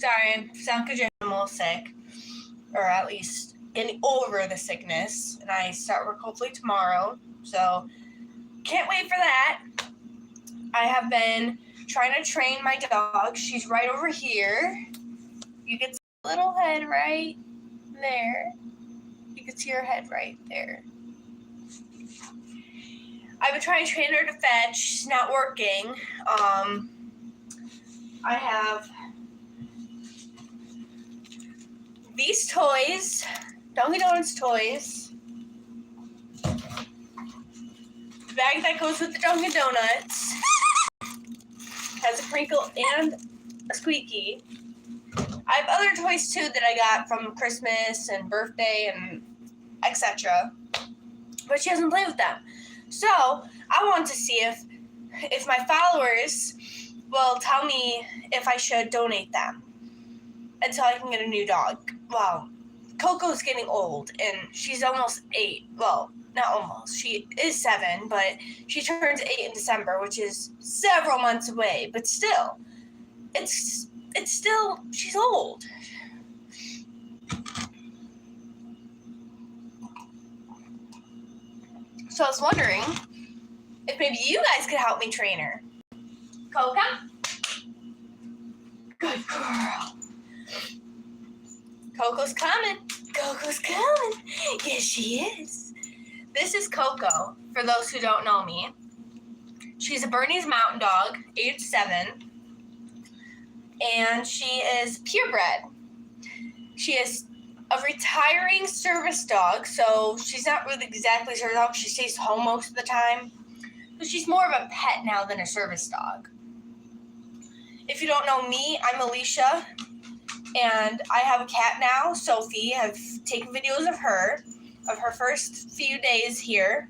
Sorry, I sound good. I'm a little sick, or at least getting over the sickness, and I start work hopefully tomorrow, so can't wait for that. I have been trying to train my dog. She's right over here. You can see her little head right there. You can see her head right there. I've been trying to train her to fetch. She's not working. I have these toys, Dunkin' Donuts toys. The bag that goes with the Dunkin' Donuts has a crinkle and a squeaky. I have other toys too that I got from Christmas and birthday and etc. But she doesn't play with them. So I want to see if my followers will tell me if I should donate them until I can get a new dog. Well, Coco's getting old and she's almost 8. Well, not almost. She is 7, but she turns 8 in December, which is several months away. But still, it's still, she's old. So I was wondering if maybe you guys could help me train her. Coca? Good girl. Coco's coming. Coco's coming. Yes, she is. This is Coco, for those who don't know me. She's a Bernese Mountain Dog, age 7. And she is purebred. She is a retiring service dog, so she's not really exactly a service dog. She stays home most of the time. So she's more of a pet now than a service dog. If you don't know me, I'm Alisha, and I have a cat now, Sophie. I've taken videos of her first few days here.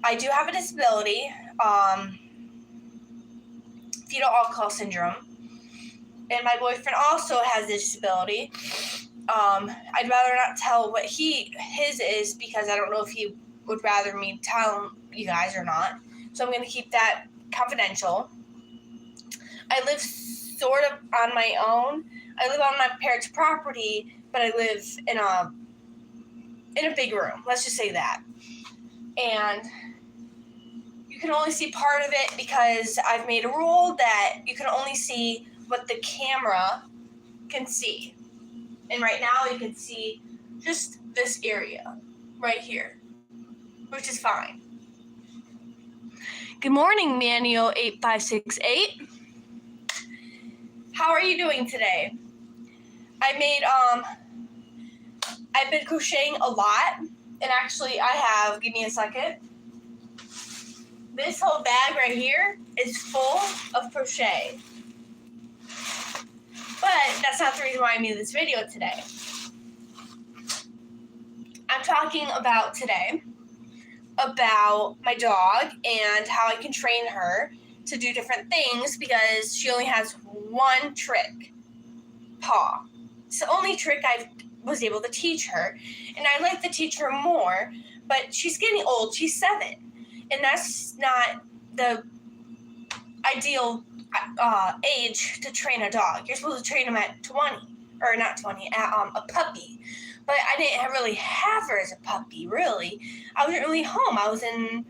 I do have a disability, fetal alcohol syndrome, and my boyfriend also has a disability. I'd rather not tell what his is because I don't know if he would rather me tell you guys or not. So I'm going to keep that confidential. I live sort of on my own. I live on my parents' property, but I live in a big room. Let's just say that. And you can only see part of it because I've made a rule that you can only see what the camera can see. And right now you can see just this area right here, which is fine. Good morning, Manio8568. How are you doing today? I've been crocheting a lot, and actually I have, give me a second. This whole bag right here is full of crochet. But that's not the reason why I made this video today. I'm talking about today about my dog and how I can train her to do different things because she only has one trick, paw. It's the only trick I was able to teach her, and I'd like to teach her more, but she's getting old. She's 7, and that's not the ideal age to train a dog. You're supposed to train them at 20, or not 20, at a puppy. But I didn't really have her as a puppy, really. I wasn't really home. I was in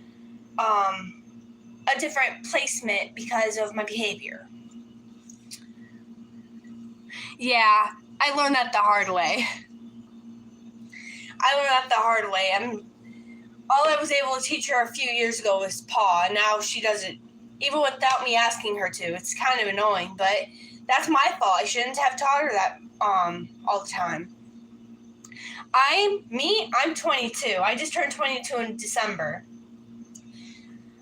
a different placement because of my behavior. Yeah, I learned that the hard way. All I was able to teach her a few years ago was paw, and now she does it even without me asking her to. It's kind of annoying, but that's my fault. I shouldn't have taught her that all the time. I'm 22. I just turned 22 in December.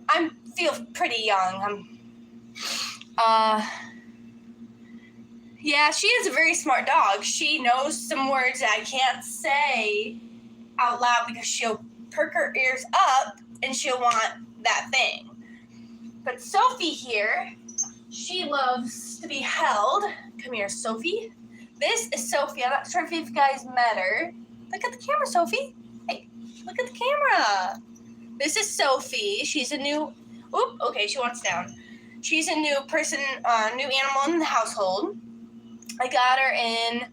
I feel pretty young. Yeah, she is a very smart dog. She knows some words that I can't say out loud because she'll perk her ears up and she'll want that thing. But Sophie here, she loves to be held. Come here, Sophie. This is Sophie. I'm not sure if you guys met her. Look at the camera, Sophie. Hey, look at the camera. This is Sophie. She's a new... Oop, okay, she wants down. She's a new person, new animal in the household. I got her in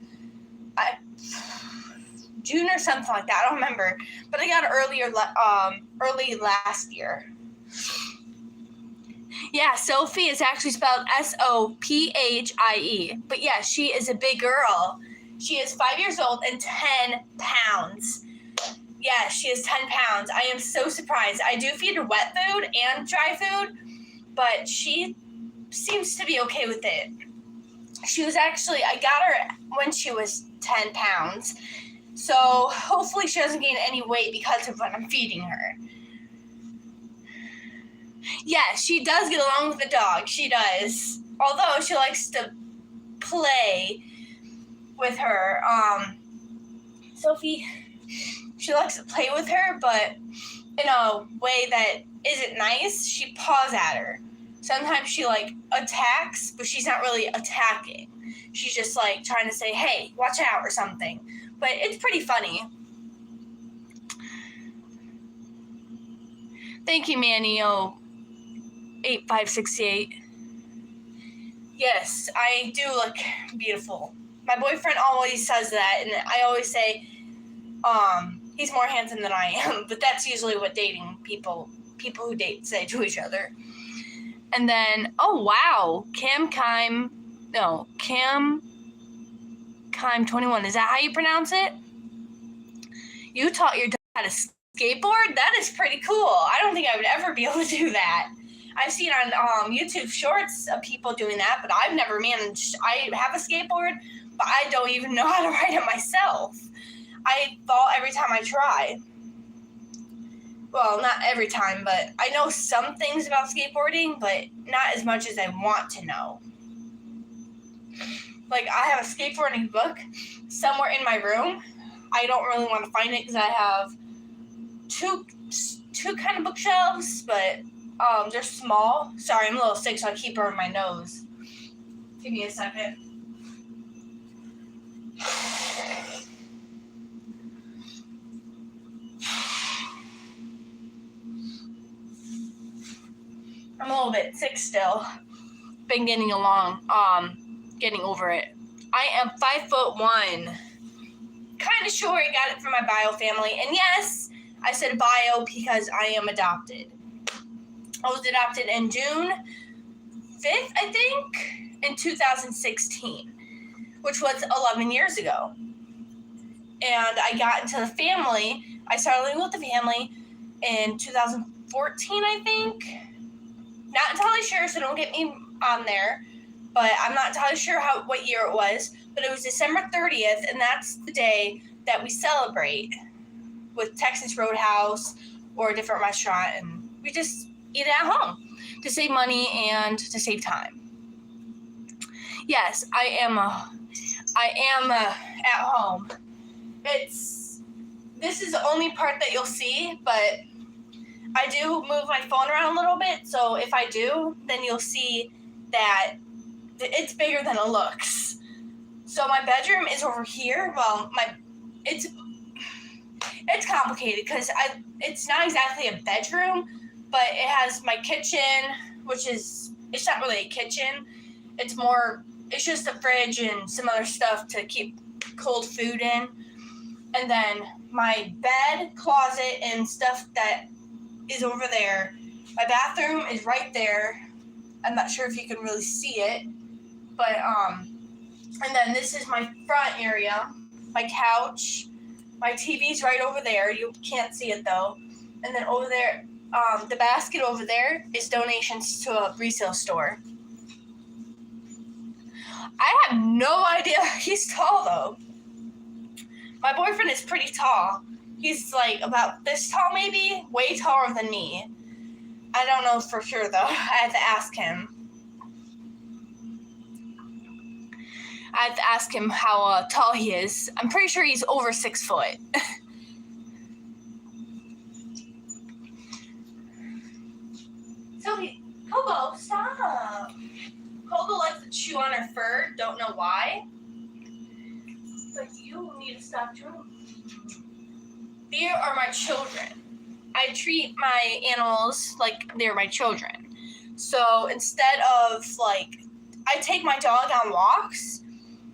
June or something like that. I don't remember, but I got her early last year. Yeah, Sophie is actually spelled Sophie. But yeah, she is a big girl. She is 5 years old and 10 pounds. Yeah, she is 10 pounds. I am so surprised. I do feed her wet food and dry food, but she seems to be okay with it. I got her when she was 10 pounds. So hopefully she doesn't gain any weight because of what I'm feeding her. Yeah, she does get along with the dog. She does. Although she likes to play with her. Sophie, she likes to play with her, but in a way that isn't nice. She paws at her. Sometimes she attacks, but she's not really attacking. She's just trying to say, hey, watch out or something. But it's pretty funny. Thank you, Manny8568. Yes, I do look beautiful. My boyfriend always says that, and I always say, he's more handsome than I am. But that's usually what dating people who date say to each other. And then, oh wow, Cam 21. Is that how you pronounce it? You taught your dog how to skateboard? That is pretty cool. I don't think I would ever be able to do that. I've seen on YouTube shorts of people doing that, but I've never managed. I have a skateboard, but I don't even know how to ride it myself. I fall every time I try. Well, not every time, but I know some things about skateboarding, but not as much as I want to know. I have a skateboarding book somewhere in my room. I don't really want to find it because I have two kind of bookshelves, but they're small. Sorry, I'm a little sick, so I keep burning my nose. Give me a second. I'm a little bit sick still. Been getting over it. I am 5'1". Kind of sure I got it from my bio family. And yes, I said bio because I am adopted. I was adopted in June 5th, I think, in 2016, which was 11 years ago. And I got into the family. I started living with the family in 2014, I think. Not entirely sure, so don't get me on there. But I'm not entirely sure what year it was. But it was December 30th, and that's the day that we celebrate with Texas Roadhouse or a different restaurant. And we just eat it at home to save money and to save time. Yes, I am at home. This is the only part that you'll see, but I do move my phone around a little bit, so if I do, then you'll see that it's bigger than it looks. So my bedroom is over here. Well, it's complicated because it's not exactly a bedroom, but it has my kitchen, it's not really a kitchen. It's just a fridge and some other stuff to keep cold food in. And then my bed, closet, and stuff that is over there. My bathroom is right there. I'm not sure if you can really see it, but and then this is my front area, my couch. My TV's right over there. You can't see it though. And then over there, the basket over there is donations to a resale store. I have no idea. He's tall though. My boyfriend is pretty tall. He's about this tall maybe, way taller than me. I don't know for sure though. I have to ask him. I have to ask him how tall he is. I'm pretty sure he's over 6 foot. Sophie, Coco, stop. Coco likes to chew on her fur. Don't know why. But you need to stop chewing. They are my children. I treat my animals like they're my children. So instead of like, I take my dog on walks,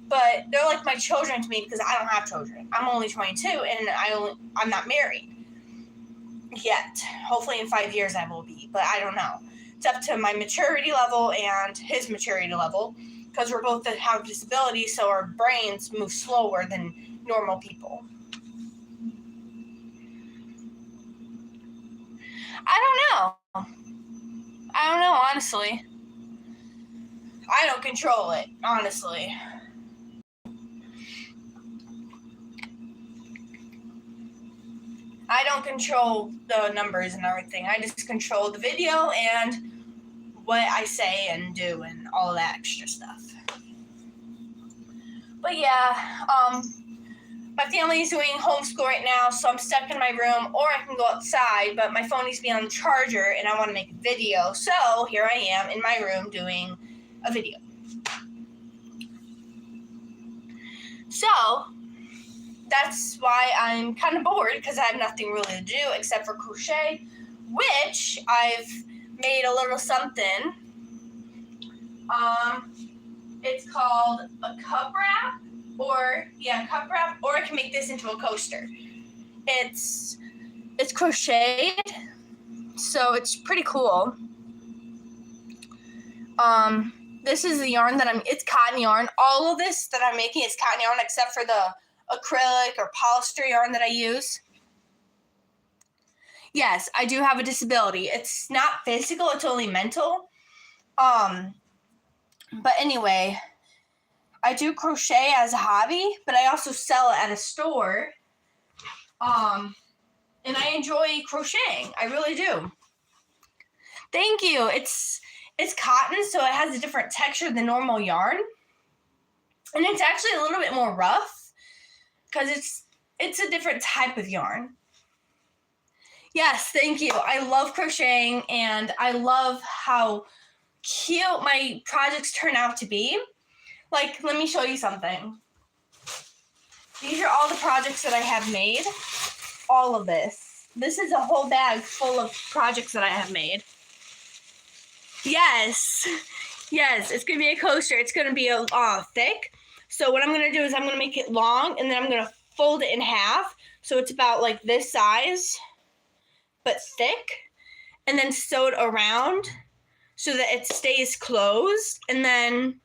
but they're like my children to me because I don't have children. I'm only 22 and I'm not married yet. Hopefully in 5 years I will be, but I don't know. It's up to my maturity level and his maturity level because we're both have disabilities, so our brains move slower than normal people. I don't know, honestly. I don't control it, honestly. I don't control the numbers and everything. I just control the video and what I say and do and all that extra stuff. But yeah, my family is doing homeschool right now, so I'm stuck in my room, or I can go outside, but my phone needs to be on the charger and I want to make a video. So here I am in my room doing a video. So that's why I'm kind of bored, because I have nothing really to do except for crochet, which I've made a little something. It's called a cup wrap, or I can make this into a coaster. It's crocheted, so it's pretty cool. This is the yarn that it's cotton yarn. All of this that I'm making is cotton yarn except for the acrylic or polyester yarn that I use. Yes, I do have a disability. It's not physical, it's only mental. But anyway, I do crochet as a hobby, but I also sell it at a store. And I enjoy crocheting. I really do. Thank you. It's cotton, so it has a different texture than normal yarn. And it's actually a little bit more rough because it's a different type of yarn. Yes, thank you. I love crocheting, and I love how cute my projects turn out to be. Like, let me show you something. These are all the projects that I have made. All of this. This is a whole bag full of projects that I have made. Yes, it's going to be a coaster. It's going to be thick. So what I'm going to do is I'm going to make it long, and then I'm going to fold it in half. So it's about like this size, but thick. And then sew it around so that it stays closed. And then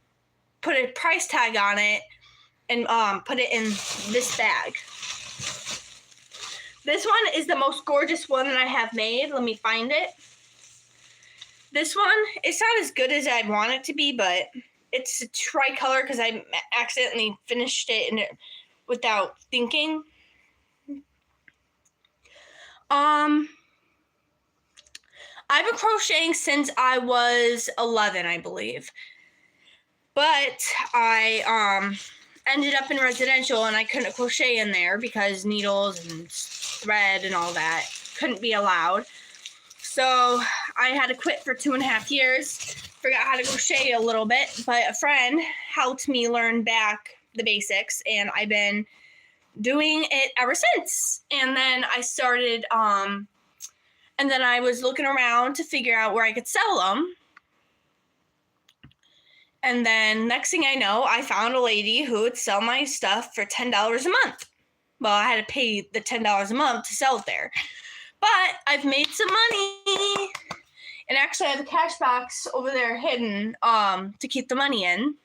put a price tag on it and put it in this bag. This one is the most gorgeous one that I have made. Let me find it. This one, it's not as good as I'd want it to be, but it's a tricolor because I accidentally finished it without thinking. I've been crocheting since I was 11, I believe. But I ended up in residential and I couldn't crochet in there because needles and thread and all that couldn't be allowed. So I had to quit for 2.5 years. Forgot how to crochet a little bit, but a friend helped me learn back the basics, and I've been doing it ever since. And then I started, and then I was looking around to figure out where I could sell them. And then next thing I know, I found a lady who would sell my stuff for $10 a month. Well, I had to pay the $10 a month to sell it there. But I've made some money. And actually, I have a cash box over there hidden to keep the money in.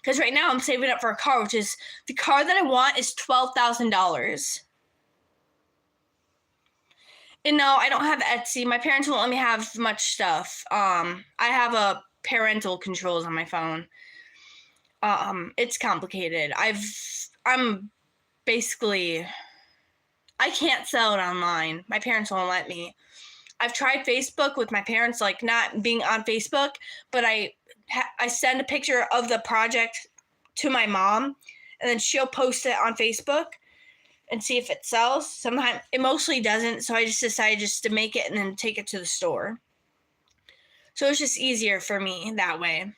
Because right now I'm saving up for a car, which is, the car that I want is $12,000. And no, I don't have Etsy. My parents won't let me have much stuff. I have a parental controls on my phone. It's complicated. I'm basically, I can't sell it online. My parents won't let me. I've tried Facebook with my parents, like not being on Facebook, but I send a picture of the project to my mom, and then she'll post it on Facebook and see if it sells. Sometimes it mostly doesn't, so I just decided just to make it and then take it to the store. So it's just easier for me that way.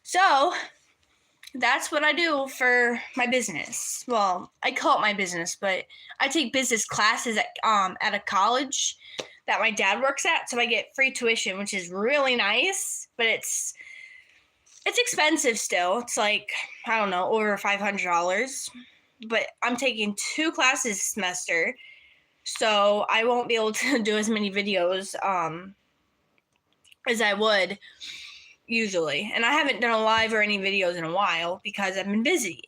So that's what I do for my business. Well, I call it my business, but I take business classes at a college that my dad works at, so I get free tuition, which is really nice, but it's expensive still. It's like, I don't know, over $500. But I'm taking 2 classes this semester, so I won't be able to do as many videos as I would usually. And I haven't done a live or any videos in a while because I've been busy.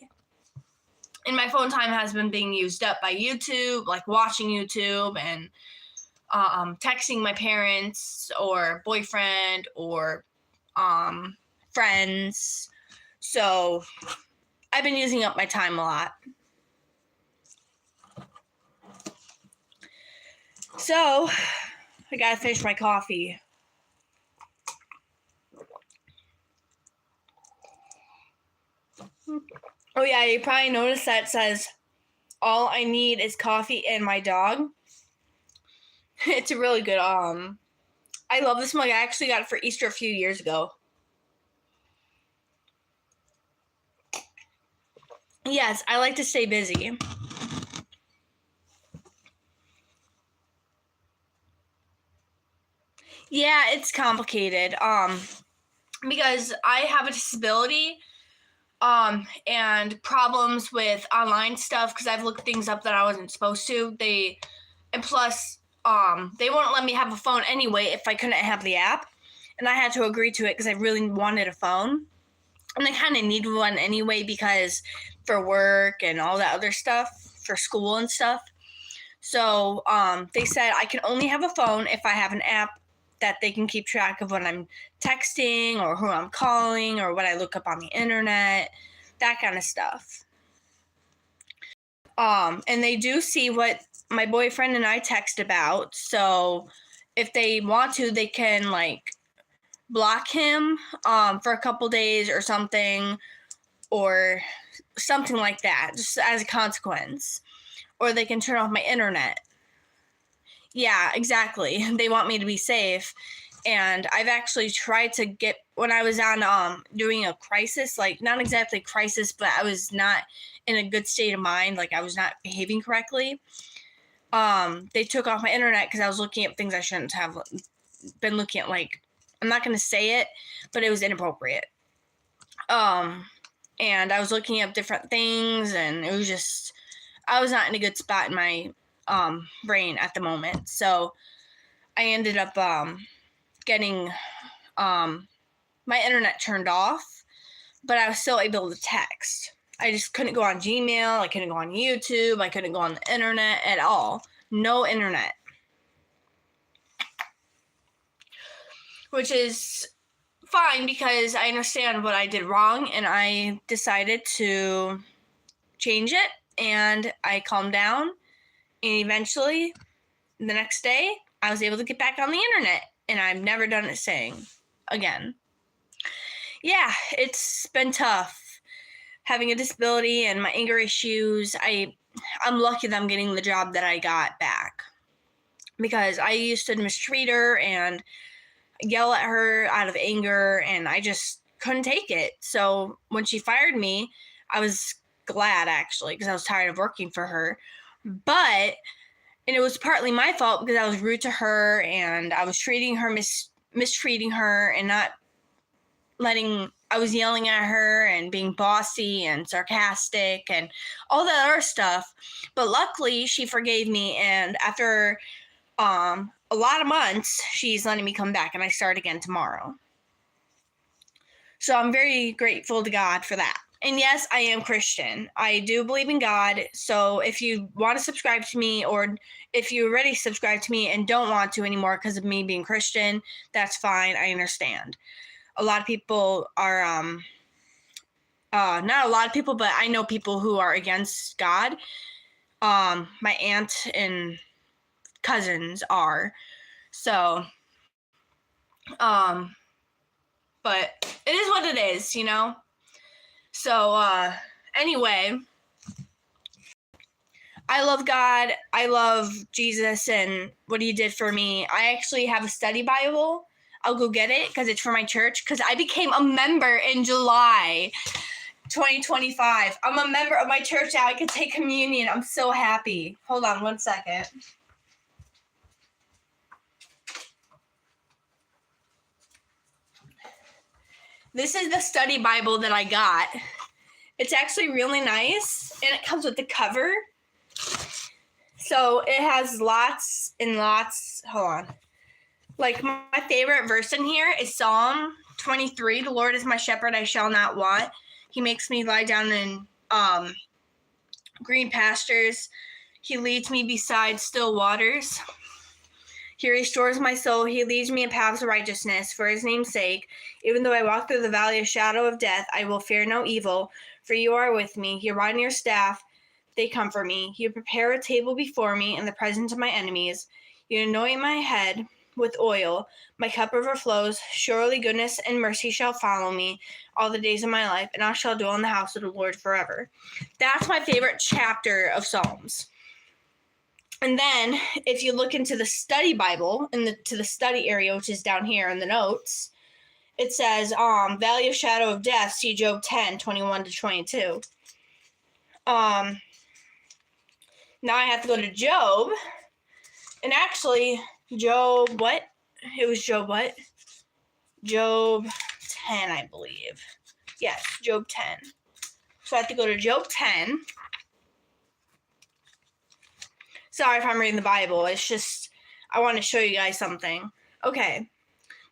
And my phone time has been being used up by YouTube, like watching YouTube and texting my parents or boyfriend or friends. So I've been using up my time a lot. So I gotta finish my coffee. Oh yeah, you probably noticed that it says, all I need is coffee and my dog. It's a really good, I love this mug. I actually got it for Easter a few years ago. Yes, I like to stay busy. Yeah, it's complicated, because I have a disability, and problems with online stuff because I've looked things up that I wasn't supposed to. And plus, they won't let me have a phone anyway if I couldn't have the app, and I had to agree to it because I really wanted a phone, and I kind of need one anyway because for work and all that other stuff, for school and stuff. So they said I can only have a phone if I have an app that they can keep track of when I'm texting or who I'm calling or what I look up on the internet, that kind of stuff. And they do see what my boyfriend and I text about. So if they want to, they can like block him for a couple days or something like that, just as a consequence. Or they can turn off my internet. Yeah, exactly. They want me to be safe. And I've actually tried to get, when I was on doing a crisis, like not exactly crisis, but I was not in a good state of mind, like I was not behaving correctly. They took off my internet because I was looking at things I shouldn't have been looking at. Like, I'm not going to say it, but it was inappropriate. And I was looking up different things, and it was just, I was not in a good spot in my brain at the moment. So I ended up getting my internet turned off, but I was still able to text. I just couldn't go on Gmail. I couldn't go on YouTube. I couldn't go on the internet at all. No internet. Which is fine because I understand what I did wrong, and I decided to change it, and I calmed down. And eventually, the next day, I was able to get back on the internet, and I've never done it again. Yeah, it's been tough having a disability and my anger issues. I'm lucky that I'm getting the job that I got back because I used to mistreat her and yell at her out of anger, and I just couldn't take it. So when she fired me, I was glad actually because I was tired of working for her. And it was partly my fault because I was rude to her and I was treating her, mistreating her, and I was yelling at her and being bossy and sarcastic and all that other stuff. But luckily she forgave me, and after a lot of months, she's letting me come back, and I start again tomorrow. So I'm very grateful to God for that. And yes, I am Christian. I do believe in God. So if you want to subscribe to me, or if you already subscribed to me and don't want to anymore because of me being Christian, that's fine. I understand. A lot of people are, not a lot of people, but I know people who are against God. My aunt and cousins are. So, but it is what it is, you know? So, anyway, I love God. I love Jesus and what he did for me. I actually have a study Bible. I'll go get it because it's for my church, because I became a member in July 2025. I'm a member of my church now. I can take communion. I'm so happy. Hold on one second. This is the study Bible that I got. It's actually really nice, and it comes with the cover. So it has lots and lots. Hold on. Like, my favorite verse in here is Psalm 23. The Lord is my shepherd, I shall not want. He makes me lie down in green pastures. He leads me beside still waters. He restores my soul. He leads me in paths of righteousness for his name's sake. Even though I walk through the valley of shadow of death, I will fear no evil, for you are with me. Your rod and your staff, they comfort me. You prepare a table before me in the presence of my enemies. You anoint my head with oil. My cup overflows. Surely goodness and mercy shall follow me all the days of my life, and I shall dwell in the house of the Lord forever. That's my favorite chapter of Psalms. And then, if you look into the study Bible, to the study area, which is down here in the notes, it says, Valley of Shadow of Death, see Job 10, 21 to 22. Now I have to go to Job. And actually, Job, what? It was Job what? Job 10, I believe. Yes, Job 10. So I have to go to Job 10. Sorry if I'm reading the Bible. It's just, I want to show you guys something. Okay.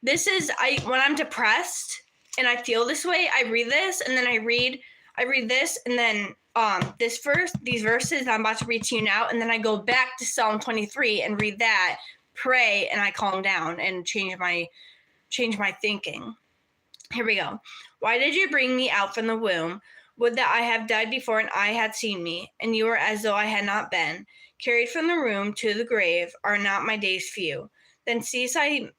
This is, when I'm depressed and I feel this way, I read this, and then I read this, and then these verses I'm about to read to you now, and then I go back to Psalm 23 and read that, pray, and I calm down and change my thinking. Here we go. Why did you bring me out from the womb? Would that I had died before an eye had seen me, and you were as though I had not been. Carried from the room to the grave, are not my days few? Then cease, I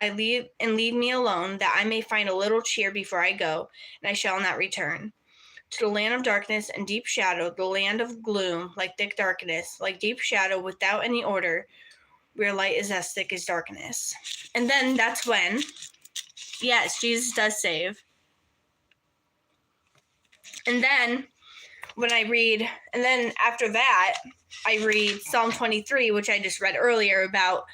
leave me alone, that I may find a little cheer before I go, and I shall not return. To the land of darkness and deep shadow, the land of gloom, like thick darkness, like deep shadow without any order, where light is as thick as darkness. And then that's when, yes, Jesus does save. And then after that, I read Psalm 23, which I just read earlier about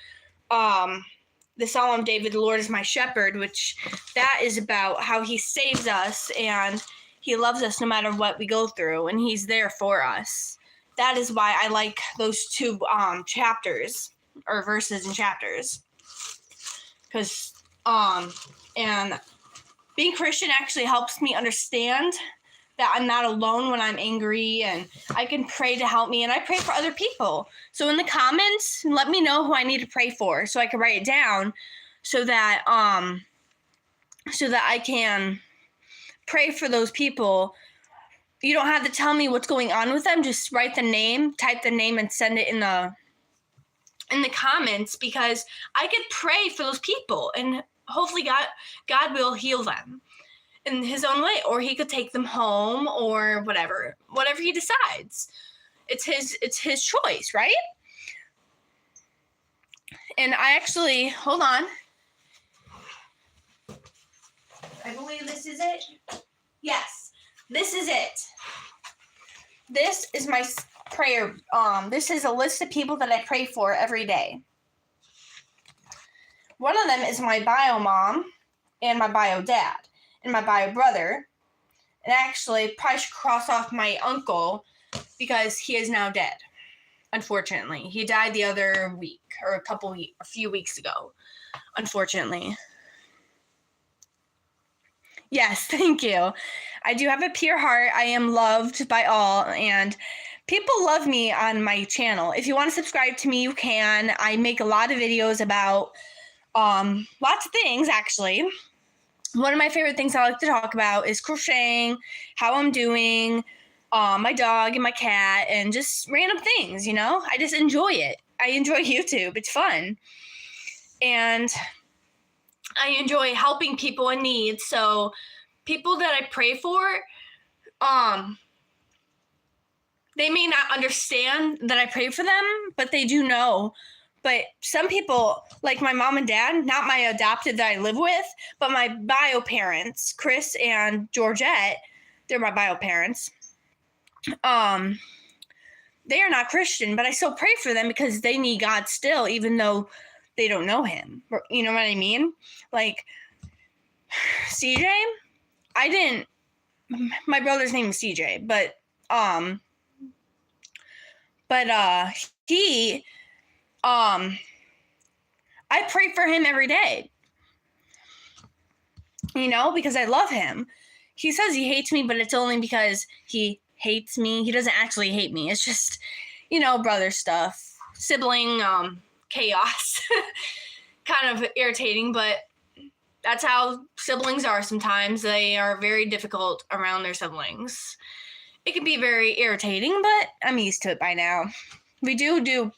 the Psalm of David, the Lord is my shepherd, which that is about how he saves us and he loves us no matter what we go through, and he's there for us. That is why I like those two chapters, or verses and chapters. Because, and being Christian actually helps me understand that I'm not alone when I'm angry, and I can pray to help me, and I pray for other people. So in the comments, let me know who I need to pray for so I can write it down so that I can pray for those people. You don't have to tell me what's going on with them. Just write the name, type the name, and send it in the comments, because I could pray for those people, and hopefully God will heal them in his own way, or he could take them home, or whatever he decides. It's his choice, right? And I actually, hold on. I believe this is it. Yes, this is it. This is my prayer. This is a list of people that I pray for every day. One of them is my bio mom and my bio dad and my bio brother. And actually, probably should cross off my uncle because he is now dead. Unfortunately, he died the other week or a few weeks ago. Unfortunately. Yes, thank you. I do have a pure heart. I am loved by all, and people love me on my channel. If you want to subscribe to me, you can. I make a lot of videos about lots of things, actually. One of my favorite things I like to talk about is crocheting, how I'm doing, my dog and my cat, and just random things, you know? I just enjoy it. I enjoy YouTube. It's fun. And I enjoy helping people in need. So people that I pray for, they may not understand that I pray for them, but they do know. But some people, like my mom and dad, not my adopted that I live with, but my bio parents, Chris and Georgette, they're my bio parents. They are not Christian, but I still pray for them because they need God still, even though they don't know him. You know what I mean? Like, CJ, my brother's name is CJ, but he, I pray for him every day, because I love him. He says he hates me, but it's only because he hates me. He doesn't actually hate me. It's just, brother stuff, sibling chaos. Kind of irritating, but that's how siblings are sometimes. They are very difficult around their siblings. It can be very irritating, but I'm used to it by now. We do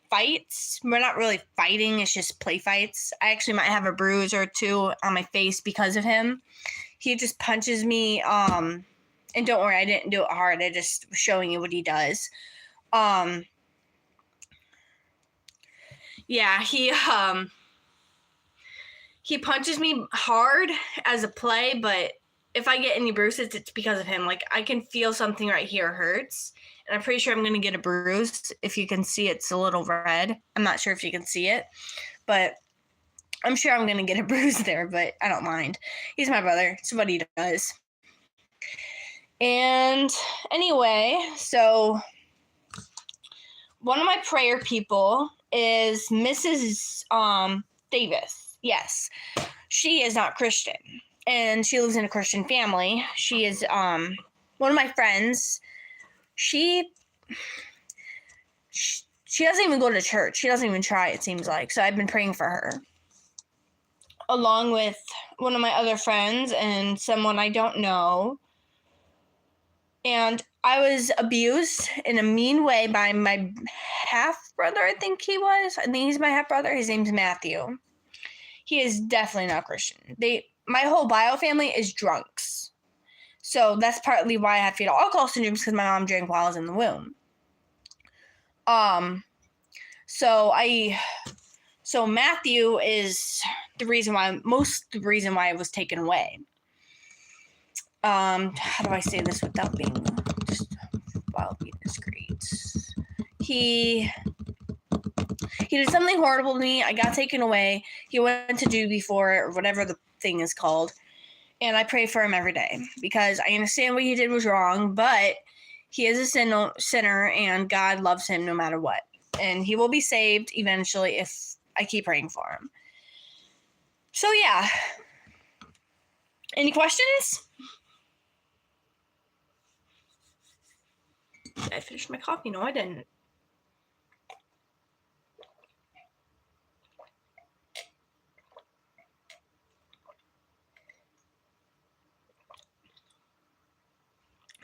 fights. We're not really fighting. It's just play fights. I actually might have a bruise or two on my face because of him. He just punches me. And don't worry, I didn't do it hard. I just was showing you what he does. Yeah, he punches me hard as a play, but if I get any bruises, it's because of him. Like, I can feel something right here hurts, and I'm pretty sure I'm going to get a bruise. If you can see, it's a little red. I'm not sure if you can see it, but I'm sure I'm going to get a bruise there, but I don't mind. He's my brother. It's what he does. And anyway, so one of my prayer people is Mrs. Davis. Yes, she is not Christian, and she lives in a Christian family. She is one of my friends. She doesn't even go to church. She doesn't even try, it seems like. So I've been praying for her, along with one of my other friends and someone I don't know. And I was abused in a mean way by my half-brother, I think he was. I think he's my half-brother. His name's Matthew. He is definitely not Christian. My whole bio family is drunks. So that's partly why I have fetal alcohol syndrome, because my mom drank while I was in the womb. So Matthew is the reason why I was taken away. How do I say this without being discreet? He did something horrible to me. I got taken away. He went to juvie for it, or whatever the thing is called. And I pray for him every day because I understand what he did was wrong, but he is a sinner, and God loves him no matter what. And he will be saved eventually if I keep praying for him. So, yeah. Any questions? Did I finish my coffee? No, I didn't.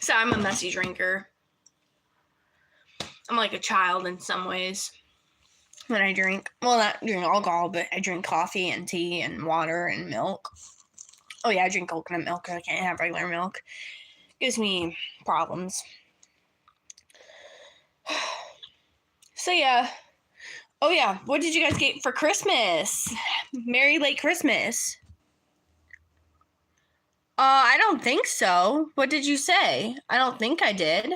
So I'm a messy drinker. I'm like a child in some ways when I drink. Well, not drink alcohol, but I drink coffee and tea and water and milk. Oh yeah, I drink coconut milk because I can't have regular milk. It gives me problems. So yeah. Oh yeah, what did you guys get for Christmas? Merry late Christmas. I don't think so. What did you say? I don't think I did.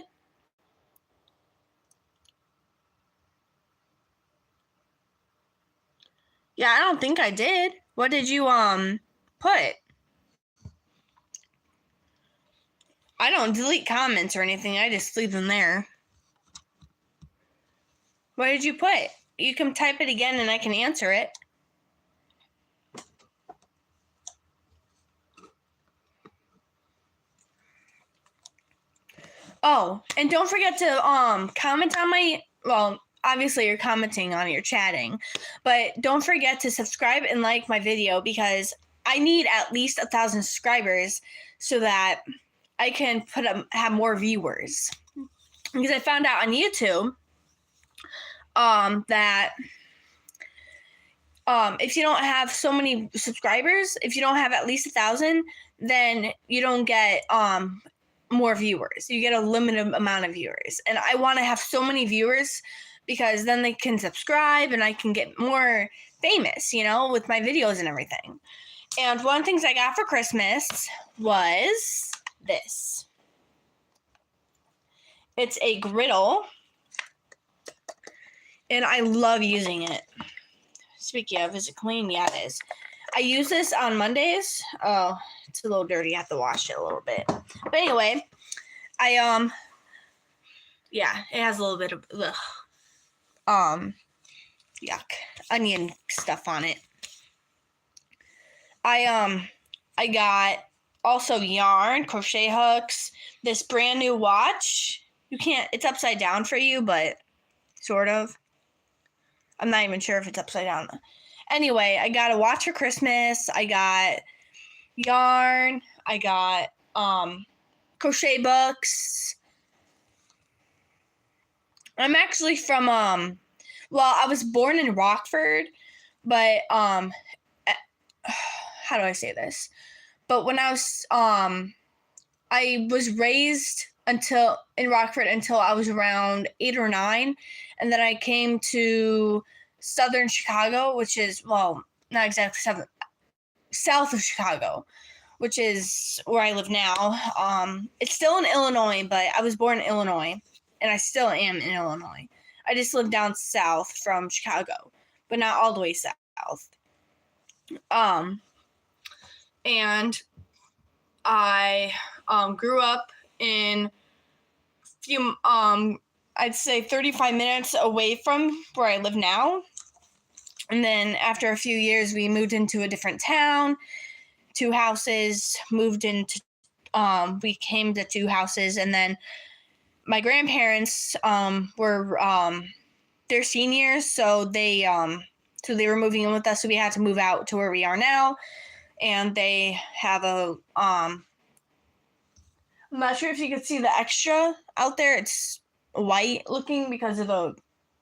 Yeah, I don't think I did. What did you put? I don't delete comments or anything. I just leave them there. What did you put? You can type it again and I can answer it. Oh, and don't forget to comment on my, well, obviously you're commenting on it, you're chatting, but don't forget to subscribe and like my video because I need at least 1,000 subscribers so that I can have more viewers. Because I found out on YouTube that if you don't have so many subscribers, if you don't have at least 1,000, then you don't get more viewers. You get a limited amount of viewers. And I want to have so many viewers because then they can subscribe and I can get more famous, with my videos and everything. And one of the things I got for Christmas was this. It's a griddle. And I love using it. Speaking of, is it clean? Yeah, it is. I use this on Mondays. Oh, it's a little dirty. I have to wash it a little bit. But anyway, yeah, it has a little bit of yuck, onion stuff on it. I got also yarn, crochet hooks, this brand new watch. It's upside down for you, but sort of. I'm not even sure if it's upside down. Anyway, I got a watch for Christmas. I got yarn. I got crochet books. I'm actually from I was born in Rockford, but how do I say this? But when I was raised in Rockford until I was around 8 or 9, and then I came to southern Chicago, which is, well, not exactly south of Chicago, which is where I live now. It's still in Illinois, but I was born in Illinois, and I still am in Illinois. I just live down south from Chicago, but not all the way south. And I grew up in I'd say 35 minutes away from where I live now. And then after a few years, we moved into a different town, 2 houses, we came to 2 houses. And then my grandparents were, they're seniors, so they were moving in with us, so we had to move out to where we are now. And they have I'm not sure if you could see the extra out there. It's white looking because of the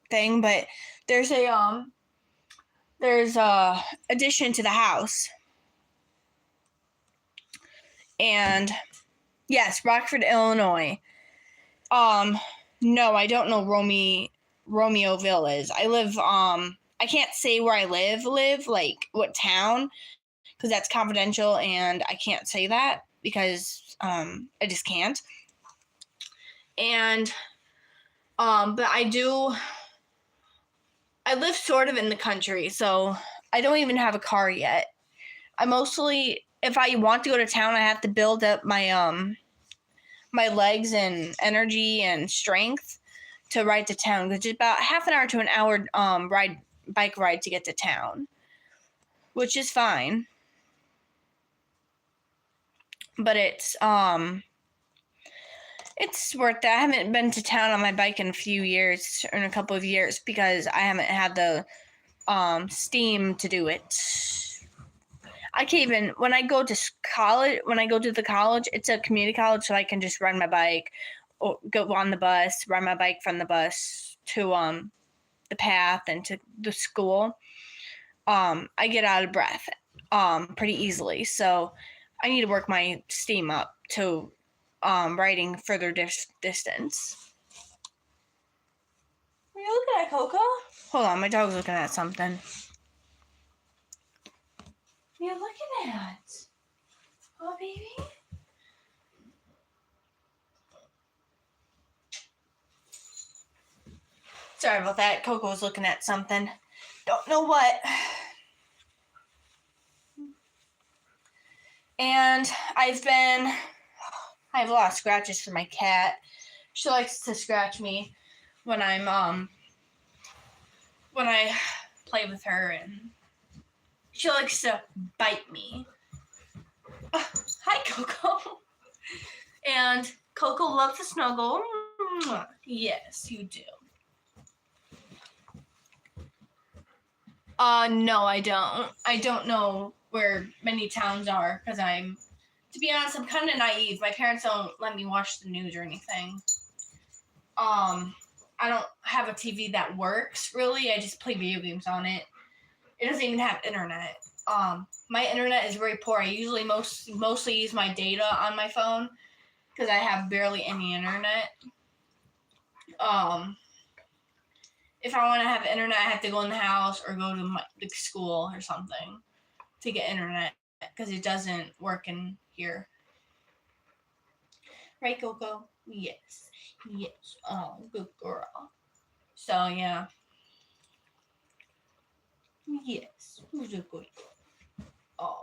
thing, but there's a addition to the house. And yes, Rockford, Illinois. No, I don't know Romeoville is. I live I can't say where I live, like what town, because that's confidential and I can't say that because I just can't. And but I live sort of in the country, so I don't even have a car yet. I mostly, if I want to go to town, I have to build up my my legs and energy and strength to ride to town, because it's about half an hour to an hour bike ride to get to town, which is fine. But it's worth it. I haven't been to town on my bike in a couple of years, because I haven't had the steam to do it. I can't even, when I go to the college, it's a community college, so I can just ride my bike or go on the bus, ride my bike from the bus to the path and to the school. I get out of breath pretty easily, so I need to work my steam up to riding further distance. Are you looking at Coco? Hold on, my dog's looking at something. What are you looking at? Oh, baby? Sorry about that. Coco was looking at something. Don't know what. And I have a lot of scratches for my cat. She likes to scratch me when when I play with her, and she likes to bite me. Hi, Coco. And Coco loves to snuggle. Yes, you do. No, I don't. I don't know where many towns are, because to be honest, I'm kind of naive. My parents don't let me watch the news or anything. I don't have a TV that works, really. I just play video games on it. It doesn't even have internet. My internet is very poor. I usually mostly use my data on my phone, because I have barely any internet. If I want to have internet, I have to go in the house or go to the school or something to get internet, because it doesn't work in here. Right, Coco? Yes. Yes. Oh, good girl. So, yeah. Yes. Who's a good girl? Oh.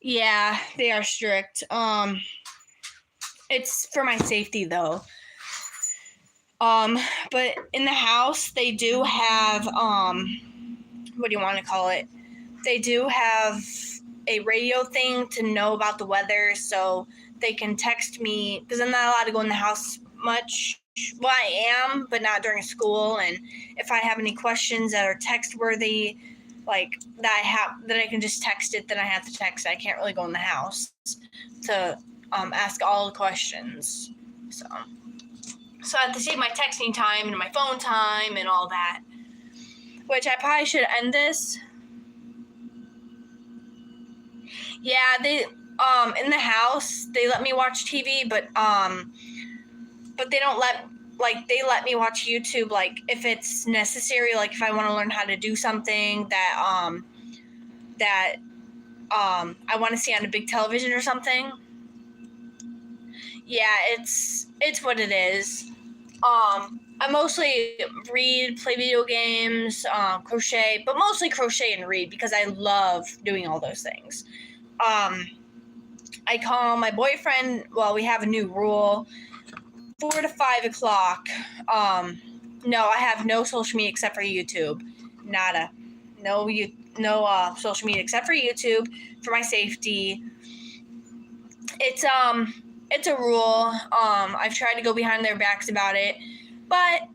Yeah, they are strict. It's for my safety though. But in the house they do have what do you want to call it? They do have a radio thing to know about the weather, so they can text me because I'm not allowed to go in the house much. Well, I am, but not during school. And if I have any questions that are text worthy, like that I can just text it, then I have to text it. I can't really go in the house to ask all the questions. So I have to save my texting time and my phone time and all that. Which I probably should end this. Yeah, they in the house they let me watch TV, but they don't they let me watch YouTube like if it's necessary, like if I want to learn how to do something that I want to see on a big television or something. Yeah, it's what it is. I mostly read, play video games, crochet, but mostly crochet and read because I love doing all those things. I call my boyfriend. Well, we have a new rule: 4 to 5 o'clock. No, I have no social media except for YouTube. Nada. No social media except for YouTube for my safety. It's a rule. I've tried to go behind their backs about it, but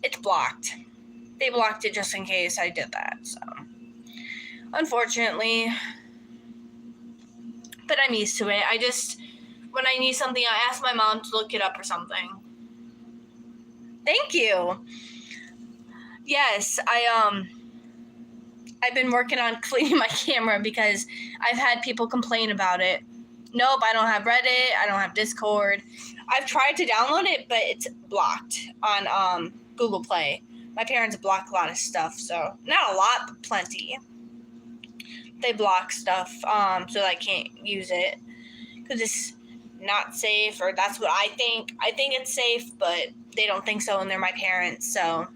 it's blocked. They blocked it just in case I did that. So, unfortunately, but I'm used to it. When I need something, I ask my mom to look it up or something. Thank you. Yes, I've been working on cleaning my camera because I've had people complain about it. Nope, I don't have Reddit. I don't have Discord. I've tried to download it, but it's blocked on Google Play. My parents block a lot of stuff, so not a lot, but plenty. They block stuff so that I can't use it because it's not safe, or that's what I think. I think it's safe, but they don't think so, and they're my parents, so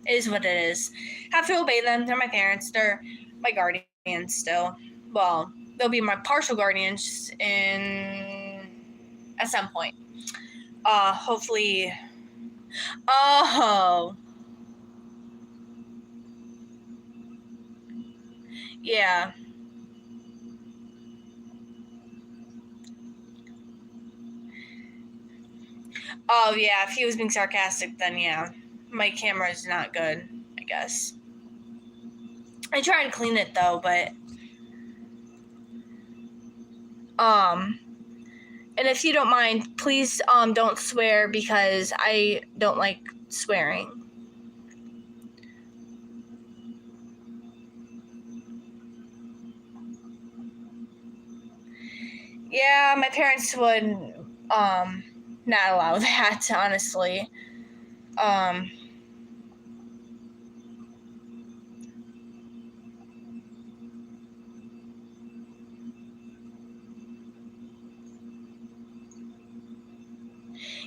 it is what it is. Have to obey them. They're my parents. They're my guardians still. Well, they'll be my partial guardians at some point. Hopefully. Oh. Yeah. Oh, yeah. If he was being sarcastic, then yeah. My camera is not good, I guess. I try and clean it, though, but... And if you don't mind, please don't swear because I don't like swearing. Yeah, my parents would not allow that, honestly.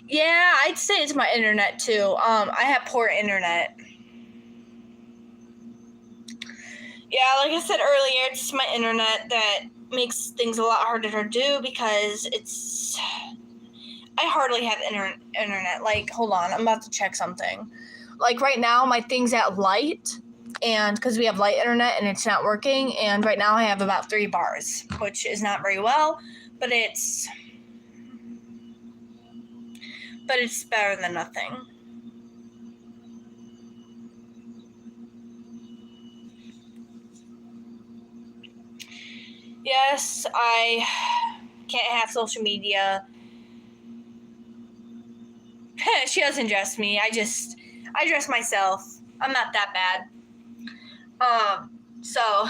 Yeah, I'd say it's my internet too. I have poor internet. Yeah, like I said earlier, it's my internet that makes things a lot harder to do because I hardly have internet. Like, hold on, I'm about to check something. Like right now, my thing's at light, and because we have light internet and it's not working, and right now I have about 3 bars, which is not very well, but it's better than nothing. Yes, I can't have social media. She doesn't dress me. I dress myself. I'm not that bad. So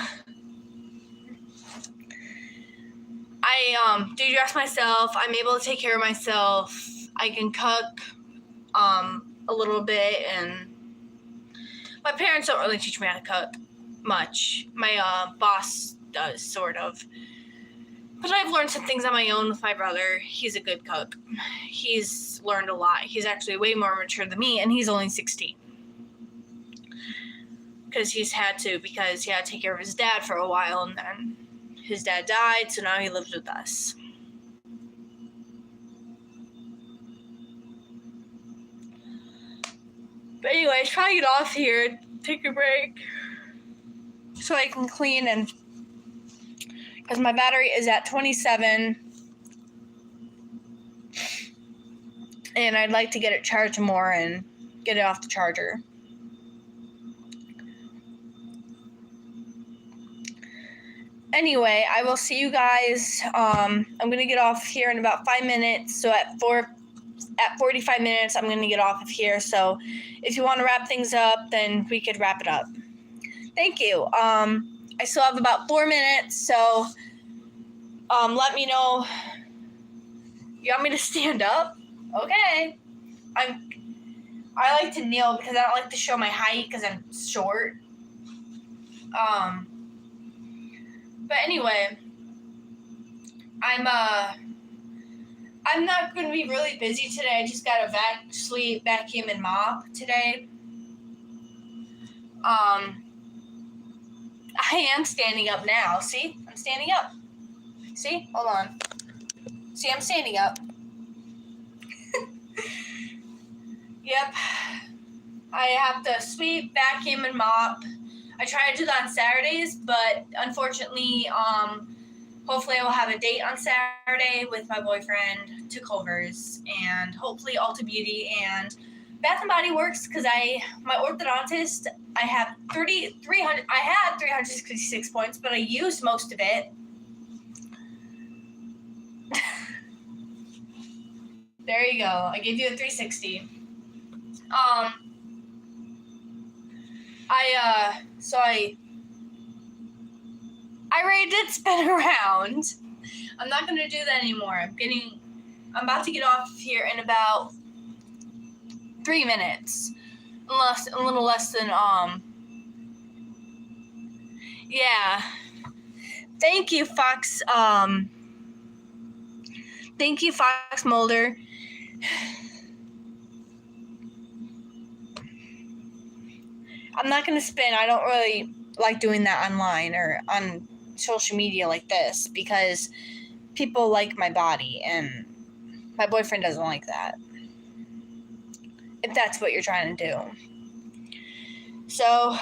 I do dress myself. I'm able to take care of myself. I can cook a little bit, and My parents don't really teach me how to cook much. My boss does, sort of. But I've learned some things on my own with my brother. He's a good cook. He's learned a lot. He's actually way more mature than me, and he's only 16. Because he had to take care of his dad for a while, and then his dad died, so now he lives with us. But anyways, try to get off here, take a break, so I can clean, and because my battery is at 27, and I'd like to get it charged more and get it off the charger. Anyway, I will see you guys. I'm gonna get off here in about 5 minutes. So at 45 minutes, I'm gonna get off of here. So if you want to wrap things up, then we could wrap it up. Thank you. I still have about 4 minutes, so let me know. You want me to stand up? Okay. I like to kneel because I don't like to show my height because I'm short. But anyway, I'm not going to be really busy today. I just got to sweep, vacuum, and mop today. I am standing up now. See? I'm standing up. See? Hold on. See, I'm standing up. Yep. I have to sweep, vacuum, and mop. I try to do that on Saturdays, but unfortunately, hopefully I will have a date on Saturday with my boyfriend to Culver's, and hopefully Ulta Beauty and Bath & Body Works, because my orthodontist, I had 366 points, but I used most of it. There you go. I gave you a 360. I already did spin around. I'm not gonna do that anymore. I'm about to get off here in about 3 minutes. A little less than, yeah. Thank you, Fox, thank you, Fox Mulder. I'm not going to spin. I don't really like doing that online or on social media like this because people like my body and my boyfriend doesn't like that. If that's what you're trying to do. So,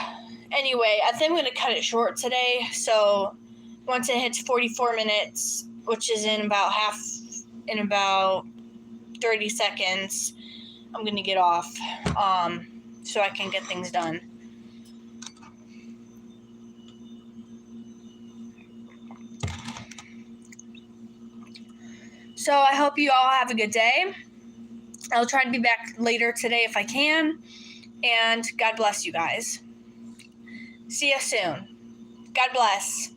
anyway, I think I'm going to cut it short today. So, once it hits 44 minutes, which is in about 30 seconds, I'm going to get off so I can get things done. So I hope you all have a good day. I'll try to be back later today if I can. And God bless you guys. See you soon. God bless.